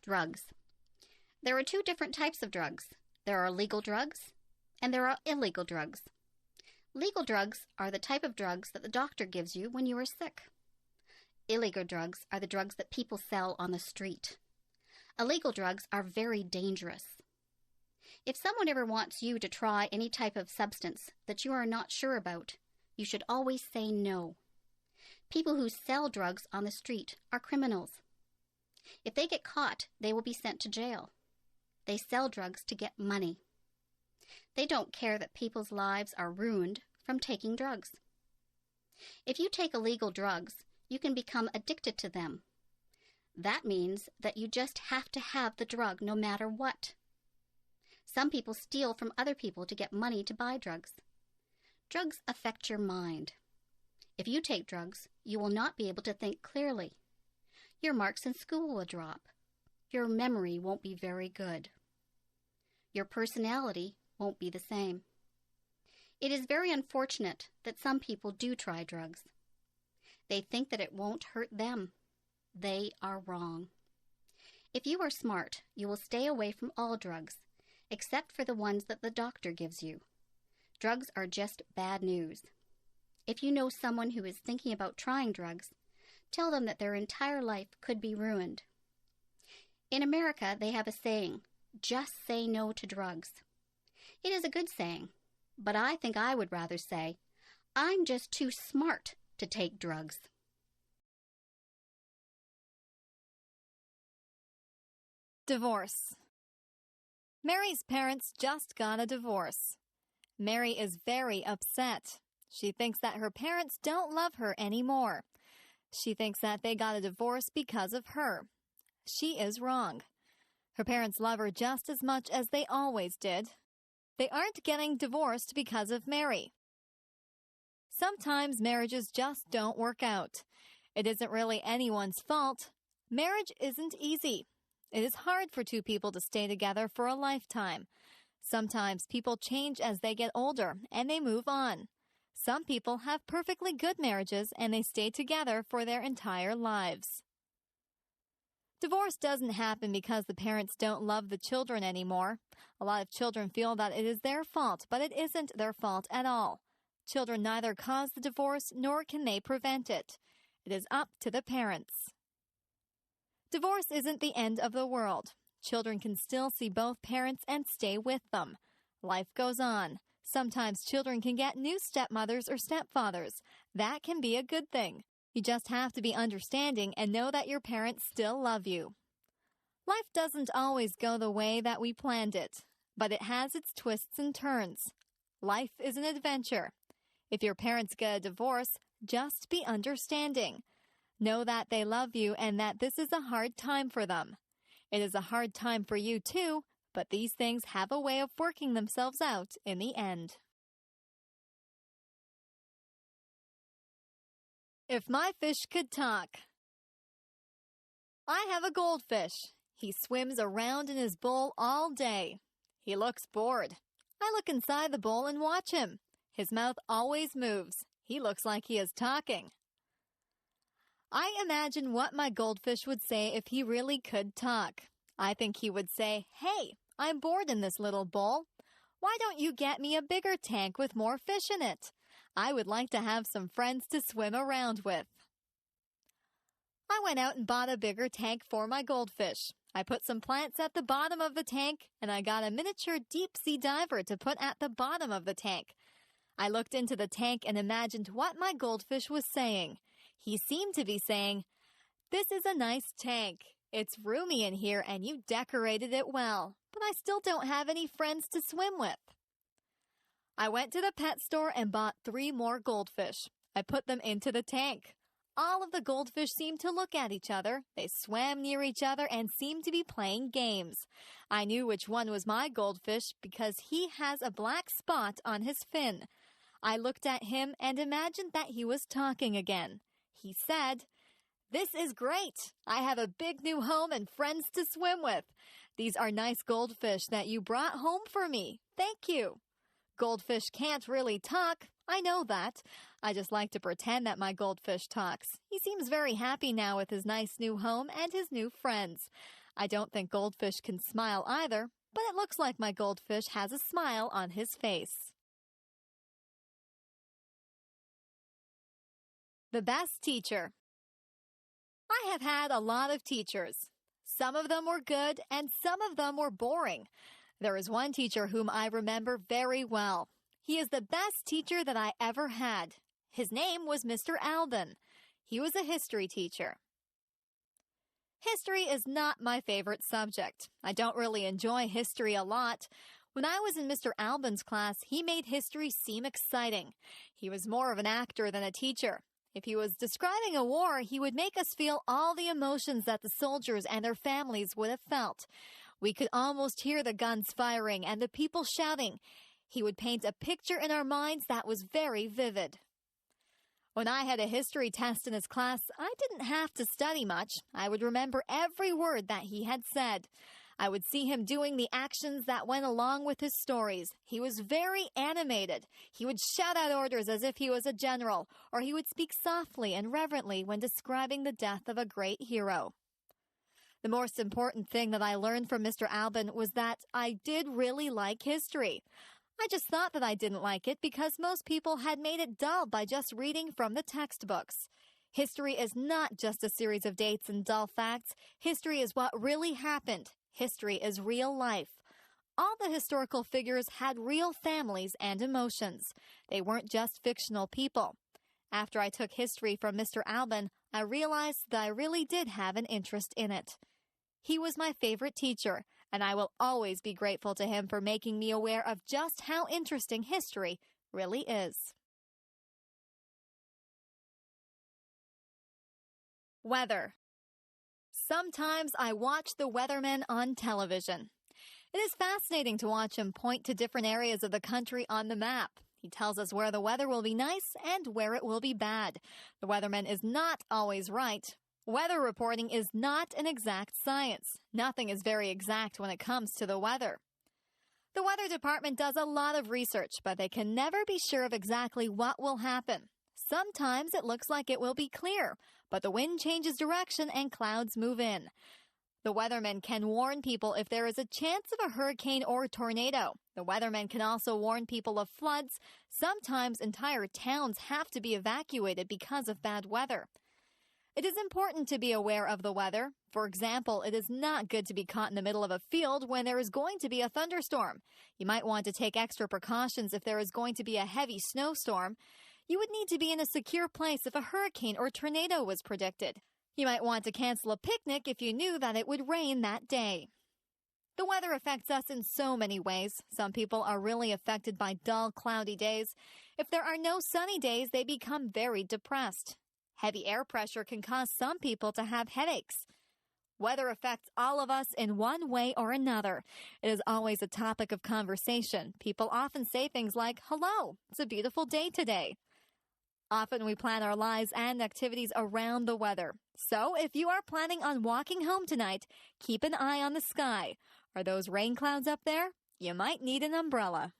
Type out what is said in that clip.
Drugs. There are two different types of drugs. There are legal drugs and there are illegal drugs. Legal drugs are the type of drugs that the doctor gives you when you are sick. Illegal drugs are the drugs that people sell on the street. Illegal drugs are very dangerous. If someone ever wants you to try any type of substance that you are not sure about, you should always say no. People who sell drugs on the street are criminals. If they get caught, they will be sent to jail. They sell drugs to get money. They don't care that people's lives are ruined from taking drugs. If you take illegal drugs, you can become addicted to them. That means that you just have to have the drug no matter what. Some people steal from other people to get money to buy drugs. Drugs affect your mind. If you take drugs, you will not be able to think clearly. Your marks in school will drop. Your memory won't be very good. Your personality won't be the same. It is very unfortunate that some people do try drugs. They think that it won't hurt them. They are wrong. If you are smart, you will stay away from all drugs, except for the ones that the doctor gives you. Drugs are just bad news. If you know someone who is thinking about trying drugs, tell them that their entire life could be ruined. In America, they have a saying, just say no to drugs. It is a good saying, but I think I would rather say, I'm just too smart to take drugs. Divorce. Mary's parents just got a divorce. Mary is very upset. She thinks that her parents don't love her anymore. She thinks that they got a divorce because of her. She is wrong. Her parents love her just as much as they always did. They aren't getting divorced because of Mary. Sometimes marriages just don't work out. It isn't really anyone's fault. Marriage isn't easy. It is hard for two people to stay together for a lifetime. Sometimes people change as they get older and they move on. Some people have perfectly good marriages and they stay together for their entire lives. Divorce doesn't happen because the parents don't love the children anymore. A lot of children feel that it is their fault, but it isn't their fault at all. Children neither cause the divorce nor can they prevent it. It is up to the parents. Divorce isn't the end of the world. Children can still see both parents and stay with them. Life goes on. Sometimes children can get new stepmothers or stepfathers. That can be a good thing. You just have to be understanding and know that your parents still love you. Life doesn't always go the way that we planned it, but it has its twists and turns. Life is an adventure. If your parents get a divorce, just be understanding. Know that they love you and that this is a hard time for them. It is a hard time for you too, but these things have a way of working themselves out in the end. If my fish could talk. I have a goldfish. He swims around in his bowl all day. He looks bored. I look inside the bowl and watch him. His mouth always moves. He looks like he is talking. I imagine what my goldfish would say if he really could talk. I think he would say, "Hey, I'm bored in this little bowl. Why don't you get me a bigger tank with more fish in it? I would like to have some friends to swim around with." I went out and bought a bigger tank for my goldfish. I put some plants at the bottom of the tank, and I got a miniature deep-sea diver to put at the bottom of the tank. I looked into the tank and imagined what my goldfish was saying. He seemed to be saying, "This is a nice tank. It's roomy in here and you decorated it well, but I still don't have any friends to swim with." I went to the pet store and bought 3 more goldfish. I put them into the tank. All of the goldfish seemed to look at each other. They swam near each other and seemed to be playing games. I knew which one was my goldfish because he has a black spot on his fin. I looked at him and imagined that he was talking again. He said, "This is great. I have a big new home and friends to swim with. These are nice goldfish that you brought home for me. Thank you." Goldfish can't really talk. I know that. I just like to pretend that my goldfish talks. He seems very happy now with his nice new home and his new friends. I don't think goldfish can smile either, but it looks like my goldfish has a smile on his face. The best teacher. I have had a lot of teachers. Some of them were good and some of them were boring. There is one teacher whom I remember very well. He is the best teacher that I ever had. His name was Mr. Alban. He was a history teacher. History is not my favorite subject. I don't really enjoy history a lot. When I was in Mr. Alban's class, he made history seem exciting. He was more of an actor than a teacher. If he was describing a war, he would make us feel all the emotions that the soldiers and their families would have felt. We could almost hear the guns firing and the people shouting. He would paint a picture in our minds that was very vivid. When I had a history test in his class, I didn't have to study much. I would remember every word that he had said. I would see him doing the actions that went along with his stories. He was very animated. He would shout out orders as if he was a general, or he would speak softly and reverently when describing the death of a great hero. The most important thing that I learned from Mr. Alban was that I did really like history. I just thought that I didn't like it because most people had made it dull by just reading from the textbooks. History is not just a series of dates and dull facts. History is what really happened. History is real life. All the historical figures had real families and emotions. They weren't just fictional people. After I took history from Mr. Alban, I realized that I really did have an interest in it. He was my favorite teacher, and I will always be grateful to him for making me aware of just how interesting history really is. Weather. Sometimes I watch the weathermen on television. It is fascinating to watch him point to different areas of the country on the map. He tells us where the weather will be nice and where it will be bad. The weatherman is not always right. Weather reporting is not an exact science. Nothing is very exact when it comes to the weather. The weather department does a lot of research, but they can never be sure of exactly what will happen. Sometimes it looks like it will be clear, but the wind changes direction and clouds move in. The weathermen can warn people if there is a chance of a hurricane or a tornado. The weathermen can also warn people of floods. Sometimes entire towns have to be evacuated because of bad weather. It is important to be aware of the weather. For example, it is not good to be caught in the middle of a field when there is going to be a thunderstorm. You might want to take extra precautions if there is going to be a heavy snowstorm. You would need to be in a secure place if a hurricane or tornado was predicted. You might want to cancel a picnic if you knew that it would rain that day. The weather affects us in so many ways. Some people are really affected by dull, cloudy days. If there are no sunny days, they become very depressed. Heavy air pressure can cause some people to have headaches. Weather affects all of us in one way or another. It is always a topic of conversation. People often say things like, "Hello, it's a beautiful day today." Often we plan our lives and activities around the weather. So if you are planning on walking home tonight, keep an eye on the sky. Are those rain clouds up there? You might need an umbrella.